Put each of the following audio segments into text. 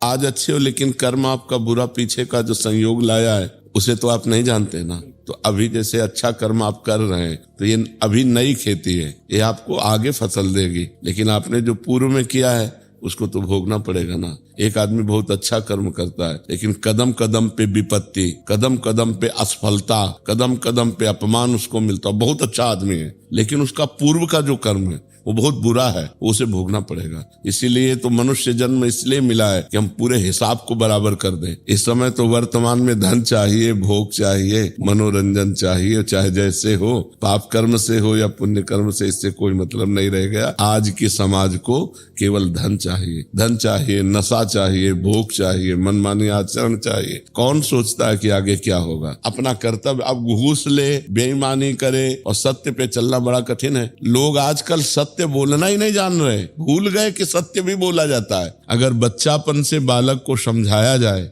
आज अच्छे हो लेकिन कर्म आपका बुरा पीछे का जो संयोग लाया है उसे तो आप नहीं जानते ना। तो अभी जैसे अच्छा कर्म आप कर रहे हैं तो ये अभी नई खेती है, ये आपको आगे फसल देगी, लेकिन आपने जो पूर्व में किया है उसको तो भोगना पड़ेगा ना। एक आदमी बहुत अच्छा कर्म करता है लेकिन कदम कदम पे विपत्ति, कदम कदम पे असफलता, कदम कदम पे अपमान उसको मिलता। बहुत अच्छा आदमी है लेकिन उसका पूर्व का जो कर्म है वो बहुत बुरा है, उसे भोगना पड़ेगा। इसीलिए तो मनुष्य जन्म इसलिए मिला है कि हम पूरे हिसाब को बराबर कर दें। इस समय तो वर्तमान में धन चाहिए, भोग चाहिए, मनोरंजन चाहिए, चाहे जैसे हो, पाप कर्म से हो या पुण्य कर्म से, इससे कोई मतलब नहीं रह गया। आज के समाज को केवल धन चाहिए, धन चाहिए, नशा चाहिए, भोग चाहिए, मनमानी आचरण चाहिए। कौन सोचता है कि आगे क्या होगा? अपना कर्तव्य अब घूस ले, बेईमानी करे और सत्य पे चलना बड़ा कठिन है। लोग आजकल सत्य बोलना ही नहीं जान रहे, भूल गए कि सत्य भी बोला जाता है। अगर बच्चापन से बालक को समझाया जाए,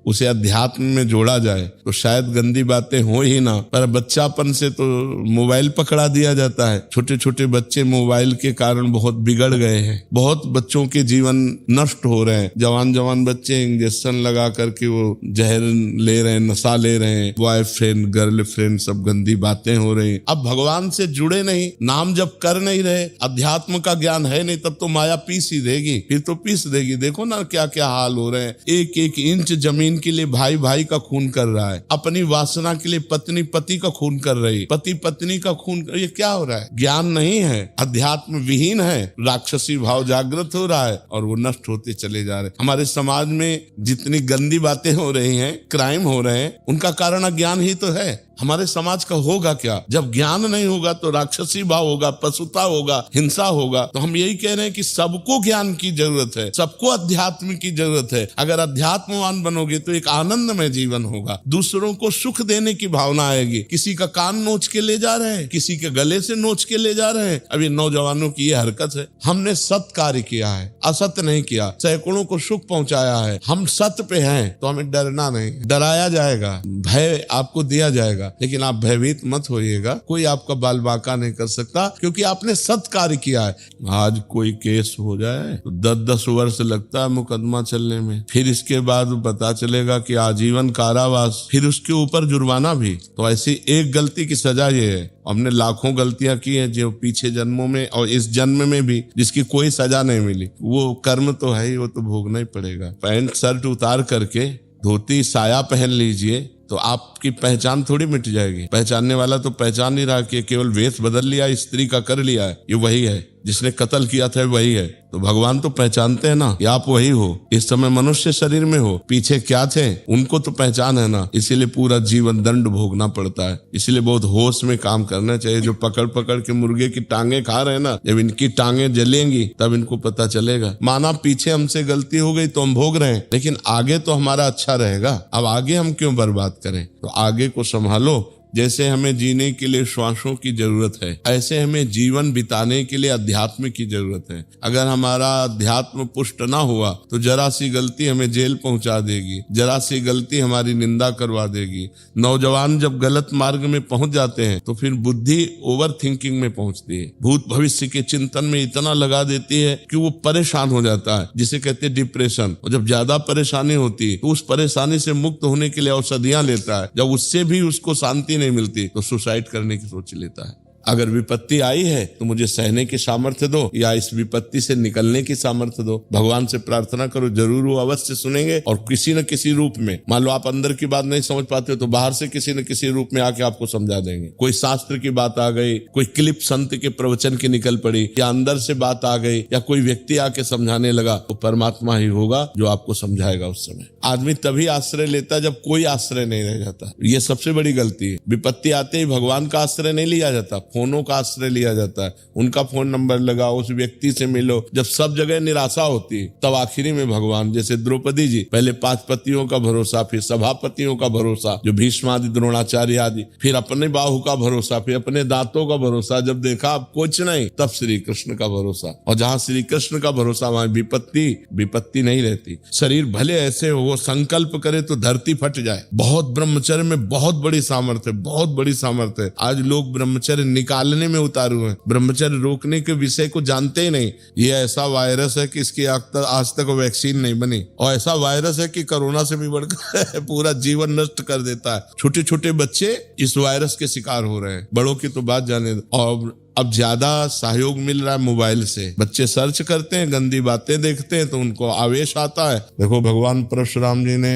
उसे अध्यात्म में जोड़ा जाए तो शायद गंदी बातें हो ही ना, पर बच्चापन से तो मोबाइल पकड़ा दिया जाता है। छोटे छोटे बच्चे मोबाइल के कारण बहुत बिगड़ गए हैं, बहुत बच्चों के जीवन नष्ट हो रहे हैं। जवान जवान बच्चे इंजेक्शन लगा करके वो जहर ले रहे हैं, नशा ले रहे हैं, बॉयफ्रेंड गर्लफ्रेंड सब गंदी बातें हो रही। अब भगवान से जुड़े नहीं, नाम जब कर नहीं रहे, अध्यात्म का ज्ञान है नहीं, तब तो माया पीस ही देगी, फिर तो पीस देगी। देखो ना क्या क्या हाल हो रहे हैं। एक एक इंच जमीन के लिए भाई भाई का खून कर रहा है, अपनी वासना के लिए पत्नी पति का खून कर रही, पति पत्नी का खून ये क्या हो रहा है? ज्ञान नहीं है, अध्यात्म विहीन है, राक्षसी भाव जागृत हो रहा है और वो नष्ट होते चले जा रहे। हमारे समाज में जितनी गंदी बातें हो रही हैं, क्राइम हो रहे हैं, उनका कारण अज्ञान ही तो है। हमारे समाज का होगा क्या? जब ज्ञान नहीं होगा तो राक्षसी भाव होगा, पशुता होगा, हिंसा होगा। तो हम यही कह रहे हैं कि सबको ज्ञान की जरूरत है, सबको अध्यात्म की जरूरत है। अगर अध्यात्मवान बनोगे तो एक आनंदमय जीवन होगा, दूसरों को सुख देने की भावना आएगी। किसी का कान नोच के ले जा रहे हैं, किसी के गले से नोच के ले जा रहे हैं। अभी नौजवानों की ये हरकत है। हमने सत्य कार्य किया है, असत्य नहीं किया, सैकड़ों को सुख पहुंचाया है। हम सत्य पे हैं तो हमें डरना नहीं। डराया जाएगा, भय आपको दिया जाएगा, लेकिन आप भयभीत मत होइएगा। कोई आपका बाल बांका नहीं कर सकता क्योंकि आपने सत्कार्य किया है। आज कोई केस हो जाए तो 10-10 वर्ष लगता है मुकदमा चलने में, फिर इसके बाद पता चलेगा कि आजीवन कारावास, फिर उसके ऊपर जुर्माना भी। तो ऐसी एक गलती की सजा ये है। हमने लाखों गलतियां की हैं जो पीछे जन्मों में और इस जन्म में भी जिसकी कोई सजा नहीं मिली। वो कर्म तो है ही, वो तो भोगना ही पड़ेगा। पैंट शर्ट उतार करके धोती साया पहन लीजिए तो आपकी पहचान थोड़ी मिट जाएगी। पहचानने वाला तो पहचान नहीं रहा कि केवल वेश बदल लिया, स्त्री का कर लिया है, ये वही है। जिसने कत्ल किया था वही है। तो भगवान तो पहचानते हैं ना कि आप वही हो। इस समय मनुष्य शरीर में हो, पीछे क्या थे उनको तो पहचान है ना। इसीलिए पूरा जीवन दंड भोगना पड़ता है। इसलिए बहुत होश में काम करना चाहिए। जो पकड़ पकड़ के मुर्गे की टांगे खा रहे हैं ना, जब इनकी टांगे जलेंगी तब इनको पता चलेगा। माना पीछे हमसे गलती हो गई तो हम भोग रहे हैं, लेकिन आगे तो हमारा अच्छा रहेगा। अब आगे हम क्यों बर्बाद करें? तो आगे को संभालो। जैसे हमें जीने के लिए श्वासों की जरूरत है, ऐसे हमें जीवन बिताने के लिए अध्यात्म की जरूरत है। अगर हमारा अध्यात्म पुष्ट ना हुआ तो जरा सी गलती हमें जेल पहुंचा देगी, जरा सी गलती हमारी निंदा करवा देगी। नौजवान जब गलत मार्ग में पहुंच जाते हैं तो फिर बुद्धि ओवर थिंकिंग में पहुंचती है, भूत भविष्य के चिंतन में इतना लगा देती है कि वो परेशान हो जाता है, जिसे कहते हैं डिप्रेशन। और जब ज्यादा परेशानी होती है तो उस परेशानी से मुक्त होने के लिए औषधियां लेता है। जब उससे भी उसको शांति नहीं मिलती तो सुसाइड करने की सोच लेता है। अगर विपत्ति आई है तो मुझे सहने की सामर्थ्य दो, या इस विपत्ति से निकलने की सामर्थ्य दो। भगवान से प्रार्थना करो, जरूर वो अवश्य सुनेंगे और किसी न किसी रूप में। मान लो आप अंदर की बात नहीं समझ पाते हो तो बाहर से किसी न किसी रूप में आके आपको समझा देंगे। कोई शास्त्र की बात आ गई, कोई क्लिप संत के प्रवचन की निकल पड़ी, या अंदर से बात आ गई, या कोई व्यक्ति आके समझाने लगा, तो परमात्मा ही होगा जो आपको समझाएगा उस समय। आदमी तभी आश्रय लेता है जब कोई आश्रय नहीं रह जाता। ये सबसे बड़ी गलती है। विपत्ति आते ही भगवान का आश्रय नहीं लिया जाता, फोनों का आश्रय लिया जाता है। उनका फोन नंबर लगाओ, उस व्यक्ति से मिलो। जब सब जगह निराशा होती है तब आखिरी में भगवान, जैसे द्रौपदी जी, पहले 5 पतियों का भरोसा, फिर सभापतियों का भरोसा जो भीष्मादि द्रोणाचार्य आदि, फिर अपने बाहु का भरोसा, फिर अपने दांतों का भरोसा। जब देखा अब कुछ नहीं तब श्री कृष्ण का भरोसा। और जहां श्री कृष्ण का भरोसा वहां विपत्ति नहीं रहती। शरीर भले ऐसे हो, वो संकल्प करे तो धरती फट जाए। बहुत ब्रह्मचर्य में बहुत बड़ी सामर्थ्य, बहुत बड़ी सामर्थ्य। आज लोग ब्रह्मचर्य निकालने में उतारू हैं, ब्रह्मचर्य रोकने के विषय को जानते ही नहीं। ये ऐसा वायरस है कि इसकी आज तक वैक्सीन नहीं बनी, और ऐसा वायरस है कि कोरोना से भी बढ़कर पूरा जीवन नष्ट कर देता है। छोटे छोटे बच्चे इस वायरस के शिकार हो रहे हैं, बड़ों की तो बात जाने दो। और अब ज्यादा सहयोग मिल रहा है मोबाइल से, बच्चे सर्च करते हैं, गंदी बातें देखते हैं तो उनको आवेश आता है। देखो भगवान परशुराम जी ने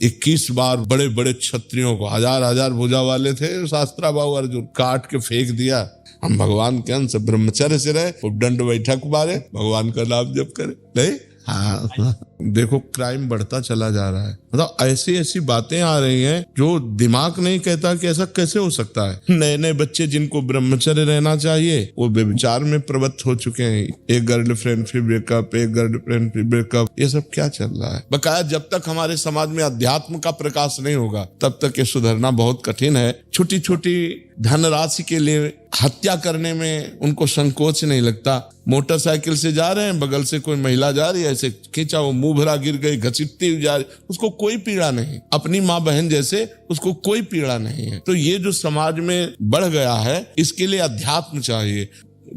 21 बार बड़े बड़े क्षत्रियों को, हजार भुजा वाले थे शास्त्राबाहु अर्जुन, काट के फेंक दिया। हम भगवान के अंश ब्रह्मचर्य से रहे, उपदंड बैठक मारे, भगवान का नाम जप करे, नहीं। हाँ, देखो क्राइम बढ़ता चला जा रहा है। मतलब ऐसी ऐसी बातें आ रही हैं जो दिमाग नहीं कहता कि ऐसा कैसे हो सकता है। नए नए बच्चे जिनको ब्रह्मचर्य रहना चाहिए वो व्यभिचार में प्रवृत्त हो चुके हैं। एक गर्लफ्रेंड फिर ब्रेकअप, एक गर्लफ्रेंड फिर ब्रेकअप, ये सब क्या चल रहा है। बकाया जब तक हमारे समाज में अध्यात्म का प्रकाश नहीं होगा तब तक ये सुधरना बहुत कठिन है। छोटी छोटी धनराशि के लिए हत्या करने में उनको संकोच नहीं लगता। मोटरसाइकिल से जा रहे हैं, बगल से कोई महिला जा रही है, ऐसे खींचा, वो मुंह भरा गिर गई, घसीटती जा रही, उसको कोई पीड़ा नहीं। अपनी माँ बहन जैसे उसको कोई पीड़ा नहीं है। तो ये जो समाज में बढ़ गया है, इसके लिए अध्यात्म चाहिए।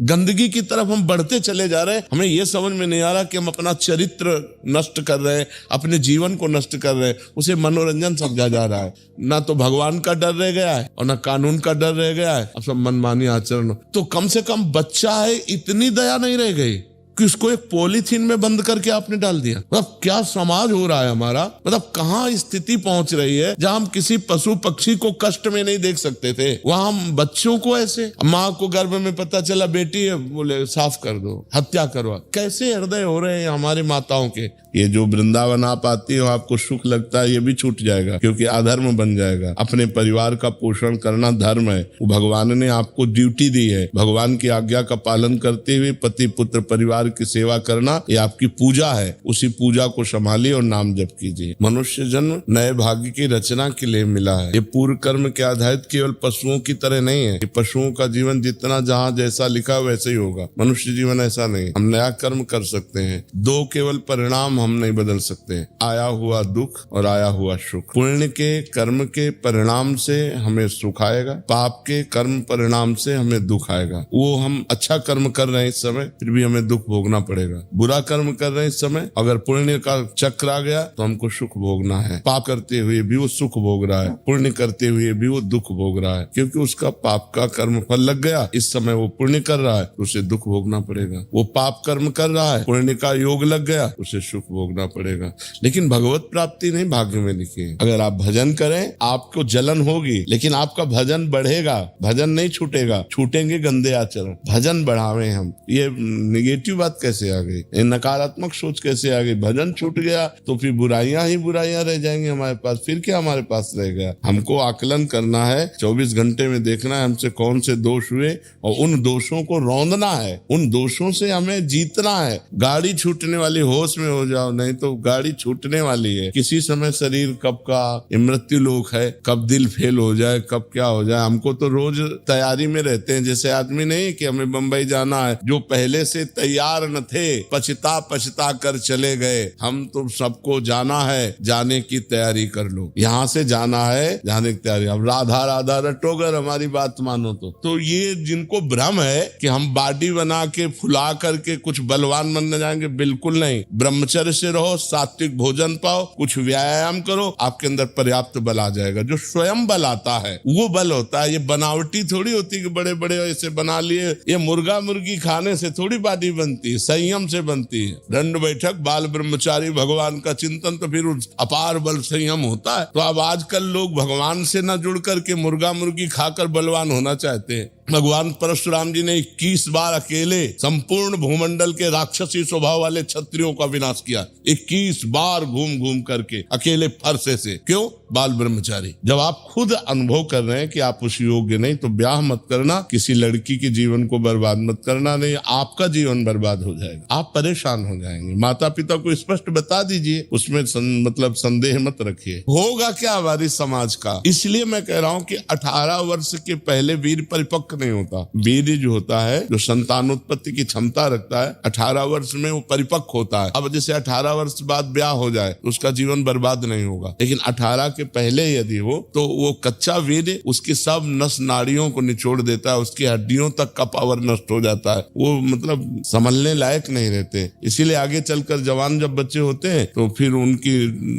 गंदगी की तरफ हम बढ़ते चले जा रहे हैं। हमें यह समझ में नहीं आ रहा कि हम अपना चरित्र नष्ट कर रहे हैं, अपने जीवन को नष्ट कर रहे हैं। उसे मनोरंजन समझा जा रहा है। ना तो भगवान का डर रह गया है और ना कानून का डर रह गया है। अब सब मनमानी आचरण। तो कम से कम बच्चा है, इतनी दया नहीं रह गई कि उसको एक पॉलीथीन में बंद करके आपने डाल दिया। मतलब क्या समाज हो रहा है हमारा। मतलब कहाँ स्थिति पहुंच रही है जहां हम किसी पशु पक्षी को कष्ट में नहीं देख सकते थे, वहां हम बच्चों को ऐसे, माँ को गर्भ में पता चला बेटी है, बोले साफ कर दो, हत्या करवा। कैसे हृदय हो रहे हैं हमारे माताओं के। ये जो वृंदावन आप आती हो, आपको सुख लगता है, ये भी छूट जाएगा क्योंकि अधर्म बन जाएगा। अपने परिवार का पोषण करना धर्म है। वो भगवान ने आपको ड्यूटी दी है। भगवान की आज्ञा का पालन करते हुए पति पुत्र परिवार की सेवा करना, ये आपकी पूजा है। उसी पूजा को संभालिए और नाम जप कीजिए। मनुष्य जन्म नए भाग्य की रचना के लिए मिला है। ये पूर्व कर्म के आधारित केवल पशुओं की तरह नहीं है। पशुओं का जीवन जितना जहाँ जैसा लिखा वैसे ही होगा। मनुष्य जीवन ऐसा नहीं। हम नया कर्म कर सकते हैं। दो केवल परिणाम हम नहीं बदल सकते, आया हुआ दुख और आया हुआ सुख। पुण्य के कर्म के परिणाम से हमें सुख आएगा, पाप के कर्म परिणाम से हमें दुख आएगा। वो हम अच्छा कर्म कर रहे हैं इस समय, फिर भी हमें दुख भोगना पड़ेगा। बुरा कर्म कर रहे हैं इस समय, अगर पुण्य का चक्र आ गया तो हमको सुख भोगना है। पाप करते हुए भी वो सुख भोग रहा है, पुण्य करते हुए भी वो दुख भोग रहा है, क्योंकि उसका पाप का कर्म फल लग गया। इस समय वो पुण्य कर रहा है तो उसे दुख भोगना पड़ेगा। वो पाप कर्म कर रहा है, पुण्य का योग लग गया, उसे सुख भोगना पड़ेगा। लेकिन भगवत प्राप्ति नहीं भाग्य में लिखी है। अगर आप भजन करें आपको जलन होगी, लेकिन आपका भजन बढ़ेगा, भजन नहीं छूटेगा। छूटेंगे गंदे आचरण, भजन बढ़ावे हम। ये निगेटिव बात कैसे आ गई, नकारात्मक सोच कैसे आ गई। भजन छूट गया तो फिर बुराइयां ही बुराइयां रह जाएंगी हमारे पास, फिर क्या हमारे पास रह गया। हमको आकलन करना है, 24 घंटे में देखना है हमसे कौन से दोष हुए और उन दोषों को रौंदना है। उन दोषों से हमें जीतना है। गाड़ी छूटने वाली, होश में हो जाओ, नहीं तो गाड़ी छूटने वाली है। किसी समय शरीर कब का मृत्यु लोक है, कब दिल फेल हो जाए, कब क्या हो जाए। हमको तो रोज तैयारी में रहते हैं। जैसे आदमी नहीं कि हमें बंबई जाना है, जो पहले से तैयार न थे, पछता पछता कर चले गए। हम तो सबको जाना है, जाने की तैयारी कर लो। यहाँ से जाना है, जाने की तैयारी। अब राधा राधा रटो, अगर हमारी बात मानो तो ये जिनको भ्रम है कि हम बॉडी बना के फुला करके कुछ बलवान बनने जाएंगे, बिल्कुल नहीं। ब्रह्मचर्य से रहो, सात्विक भोजन पाओ, कुछ व्यायाम करो, आपके अंदर पर्याप्त बल आ जाएगा। जो स्वयं बल आता है वो बल होता है। ये बनावटी थोड़ी होती कि बड़े बड़े ऐसे बना लिए। ये मुर्गा मुर्गी खाने से थोड़ी बॉडी बनती है, संयम से बनती है। दंड बैठक, बाल ब्रह्मचारी, भगवान का चिंतन, तो फिर अपार बल संयम होता है। तो अब आजकल लोग भगवान से न जुड़ करके मुर्गा मुर्गी खाकर बलवान होना चाहते हैं। भगवान परशुराम जी ने 21 बार अकेले संपूर्ण भूमंडल के राक्षसी स्वभाव वाले क्षत्रियों का विनाश किया। 21 बार घूम घूम करके अकेले फरसे से। क्यों? बाल ब्रह्मचारी। जब आप खुद अनुभव कर रहे हैं कि आप उस योग्य नहीं, तो ब्याह मत करना, किसी लड़की के जीवन को बर्बाद मत करना, नहीं आपका जीवन बर्बाद हो जाएगा, आप परेशान हो जाएंगे। माता पिता को स्पष्ट बता दीजिए, उसमें मतलब संदेह मत रखिए। होगा क्या हमारी समाज का। इसलिए मैं कह रहा हूँ कि 18 वर्ष के पहले वीर परिपक्व नहीं होता। वीर जो होता है, जो संतानोत्पत्ति की क्षमता रखता है, 18 वर्ष में वो परिपक्व होता है। अब जैसे 18 वर्ष बाद ब्याह हो जाए तो उसका जीवन बर्बाद नहीं होगा, लेकिन 18 के पहले यदि हो तो वो कच्चा वीर्य उसकी सब नस नाड़ियों को निचोड़ देता है, उसकी हड्डियों तक का पावर नष्ट हो जाता है, वो मतलब संभलने लायक नहीं रहते। इसीलिए आगे चलकर जवान जब बच्चे होते हैं तो फिर उनकी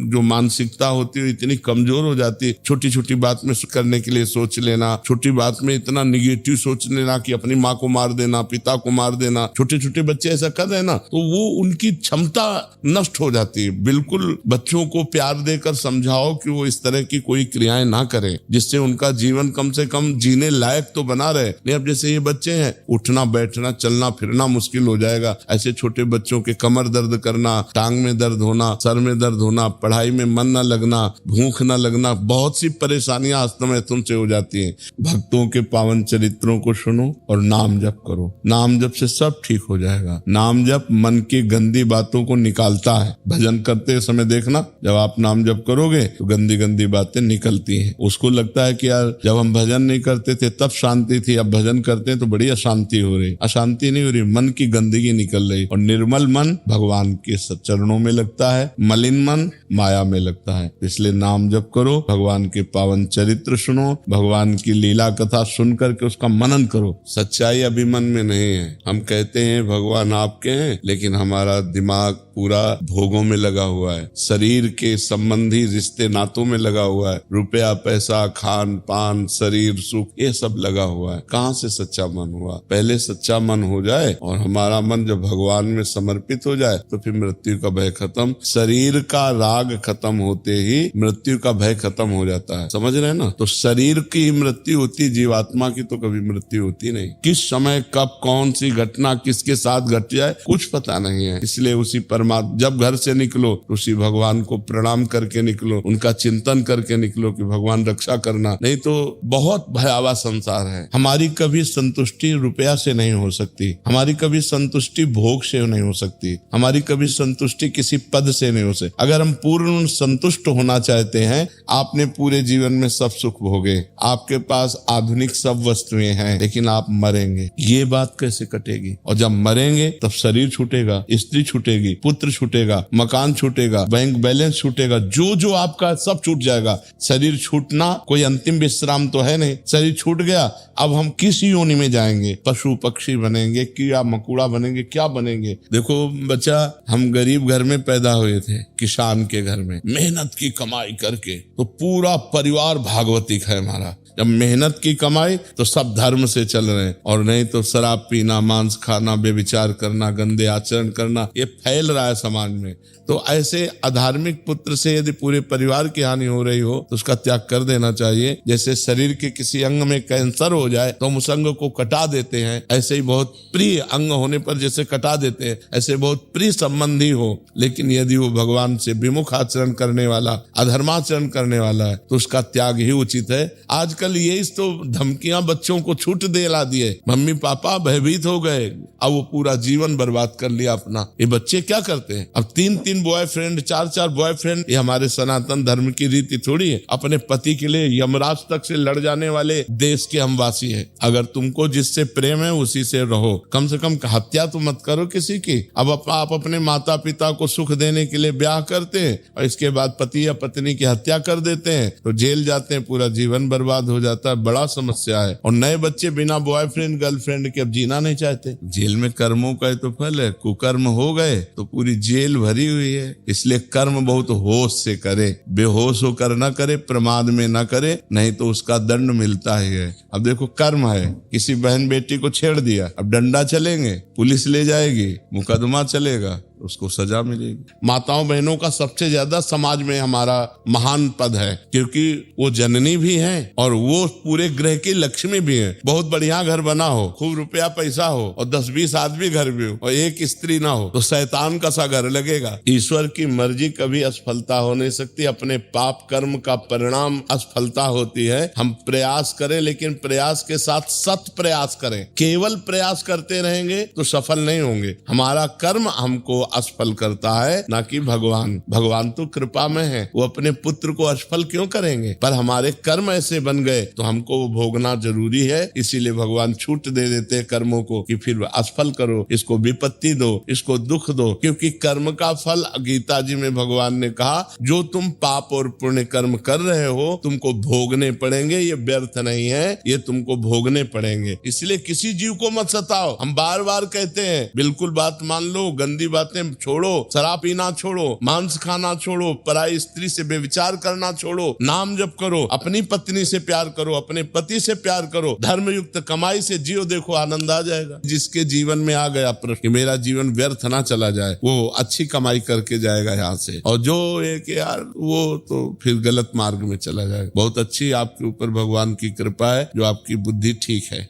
जो मानसिकता होती है इतनी कमजोर हो जाती है, छोटी छोटी बात में करने के लिए सोच लेना, छोटी बात में इतना निगेटिव सोच लेना कि अपनी माँ को मार देना, पिता को मार देना। छोटे छोटे बच्चे ऐसा कर रहे हैं ना, तो वो उनकी क्षमता नष्ट हो जाती है। बिल्कुल बच्चों को प्यार देकर समझाओ कि वो इस तरह की कोई क्रियाएं ना करें, जिससे उनका जीवन कम से कम जीने लायक तो बना रहे। नहीं अब जैसे ये बच्चे हैं, उठना बैठना चलना फिरना मुश्किल हो जाएगा। ऐसे छोटे बच्चों के कमर दर्द करना, टांग में दर्द होना, सर में दर्द होना, पढ़ाई में मन न लगना, भूख न लगना, बहुत सी परेशानियां अस्तमय तुमसे हो जाती हैं। भक्तों के पावन चरित्रों को सुनो और नाम जप करो। नाम जप से सब ठीक हो जाएगा। नाम जप मन की गंदी बातों को निकालता है। भजन करते समय देखना, जब आप नाम जप करोगे तो गंदी गंदी बातें निकलती हैं। उसको लगता है कि यार जब हम भजन नहीं करते थे तब शांति थी, अब भजन करते हैं तो बड़ी अशांति हो रही। अशांति नहीं हो रही, मन की गंदगी निकल रही। और निर्मल मन भगवान के चरणों में लगता है, मलिन मन माया में लगता है। इसलिए नाम जप करो, भगवान के पावन चरित्र सुनो, भगवान की लीला कथा सुन करके उसका मनन करो। सच्चाई अभी मन में नहीं है। हम कहते हैं भगवान आपके हैं, लेकिन हमारा दिमाग पूरा भोगों में लगा हुआ है, शरीर के संबंधी रिश्ते नातों में लगा हुआ है, रुपया पैसा खान पान शरीर सुख ये सब लगा हुआ है। कहाँ से सच्चा मन हुआ? पहले सच्चा मन हो जाए और हमारा मन जब भगवान में समर्पित हो जाए तो फिर मृत्यु का भय खत्म। शरीर का राग खत्म होते ही मृत्यु का भय खत्म हो जाता है। समझ रहे हैं ना? तो शरीर की मृत्यु होती, जीवात्मा की तो कभी मृत्यु होती नहीं। किस समय कब कौन सी घटना किसके साथ घट जाए कुछ पता नहीं है। इसलिए उसी परमात्मा जब घर से निकलो तो उसी भगवान को प्रणाम करके निकलो, उनका चिंतन करके निकलो कि भगवान रक्षा करना। नहीं तो बहुत भयावह संसार है। हमारी कभी संतुष्टि रुपया से नहीं हो सकती, हमारी कभी संतुष्टि भोग से नहीं हो सकती, हमारी कभी संतुष्टि किसी पद से नहीं हो सकती। अगर हम पूर्ण संतुष्ट होना चाहते हैं, आपने पूरे जीवन में सब सुख भोगे, आपके पास आधुनिक सब वस्तुएं हैं, लेकिन आप मरेंगे, ये बात कैसे कटेगी? और जब मरेंगे तब शरीर छूटेगा, स्त्री छूटेगी, पुत्र छूटेगा, मकान छूटेगा, बैंक बैलेंस छूटेगा, जो जो आपका सब छूट जाएगा। शरीर छूटना कोई अंतिम विश्राम तो है नहीं। शरीर छूट गया, अब हम किस योनि में जाएंगे? पशु पक्षी बनेंगे, कीड़ा मकोड़ा बनेंगे, क्या बनेंगे? देखो बच्चा, हम गरीब घर में पैदा हुए थे, किसान के घर में, मेहनत की कमाई करके, तो पूरा परिवार भागवतिक है हमारा। जब मेहनत की कमाई तो सब धर्म से चल रहे हैं, और नहीं तो शराब पीना, मांस खाना, बेविचार करना, गंदे आचरण करना, ये फैल रहा है समाज में। तो ऐसे अधार्मिक पुत्र से यदि पूरे परिवार की हानि हो रही हो तो उसका त्याग कर देना चाहिए। जैसे शरीर के किसी अंग में कैंसर हो जाए तो हम उस अंग को कटा देते हैं, ऐसे ही बहुत प्रिय अंग होने पर जैसे कटा देते हैं, ऐसे बहुत प्रिय संबंधी हो, लेकिन यदि वो भगवान से विमुख आचरण करने वाला, अधर्माचरण करने वाला है तो उसका त्याग ही उचित है। आजकल यही तो धमकियां बच्चों को छूट दिला दिए, मम्मी पापा भयभीत हो गए, अब वो पूरा जीवन बर्बाद कर लिया अपना। ये बच्चे क्या करते हैं? अब 3-3 बॉयफ्रेंड, 4-4 बॉयफ्रेंड, ये हमारे सनातन धर्म की रीति थोड़ी है। अपने पति के लिए यमराज तक से लड़ जाने वाले देश के हम वासी हैं। अगर तुमको जिससे प्रेम है उसी से रहो, कम से कम हत्या तो मत करो किसी की। अब आप अपने माता पिता को सुख देने के लिए ब्याह करते हैं और इसके बाद पति या पत्नी की हत्या कर देते हैं तो जेल जाते हैं, पूरा जीवन बर्बाद हो जाता है। बड़ा समस्या है। और नए बच्चे बिना बॉयफ्रेंड गर्लफ्रेंड के अब जीना नहीं चाहते। जेल में कर्मों का तो फल है, कुकर्म हो गए तो पूरी जेल भरी हुई है। इसलिए कर्म बहुत होश से करे, बेहोश होकर न करे, प्रमाद में न करे, नहीं तो उसका दंड मिलता ही है। अब देखो कर्म है, किसी बहन बेटी को छेड़ दिया, अब डंडा चलेंगे, पुलिस ले जाएगी, मुकदमा चलेगा, उसको सजा मिलेगी। माताओं बहनों का सबसे ज्यादा समाज में हमारा महान पद है, क्योंकि वो जननी भी हैं और वो पूरे ग्रह की लक्ष्मी भी हैं। बहुत बढ़िया घर बना हो, खूब रुपया पैसा हो और 10-20 आदमी घर भी हो और एक स्त्री ना हो तो शैतान का सा घर लगेगा। ईश्वर की मर्जी कभी असफलता हो नहीं सकती। अपने पाप कर्म का परिणाम असफलता होती है। हम प्रयास करें, लेकिन प्रयास के साथ सत प्रयास करें। केवल प्रयास करते रहेंगे तो सफल नहीं होंगे। हमारा कर्म हमको असफल करता है, ना कि भगवान। भगवान तो कृपा में है, वो अपने पुत्र को असफल क्यों करेंगे? पर हमारे कर्म ऐसे बन गए तो हमको वो भोगना जरूरी है, इसीलिए भगवान छूट दे देते हैं कर्मों को कि फिर असफल करो, इसको विपत्ति दो, इसको दुख दो। क्योंकि कर्म का फल, गीता जी में भगवान ने कहा, जो तुम पाप और पुण्य कर्म कर रहे हो तुमको भोगने पड़ेंगे, ये व्यर्थ नहीं है, ये तुमको भोगने पड़ेंगे। इसलिए किसी जीव को मत सताओ। हम बार बार कहते हैं, बिल्कुल बात मान लो, गंदी बातें छोड़ो, शराब पीना छोड़ो, मांस खाना छोड़ो, पराई स्त्री से व्यभिचार करना छोड़ो, नाम जप करो, अपनी पत्नी से प्यार करो, अपने पति से प्यार करो, धर्मयुक्त कमाई से जियो, देखो आनंद आ जाएगा। जिसके जीवन में आ गया प्रश्न कि मेरा जीवन व्यर्थ ना चला जाए, वो अच्छी कमाई करके जाएगा यहाँ से, और जो एक यार वो तो फिर गलत मार्ग में चला जाएगा। बहुत अच्छी आपके ऊपर भगवान की कृपा है, जो आपकी बुद्धि ठीक है।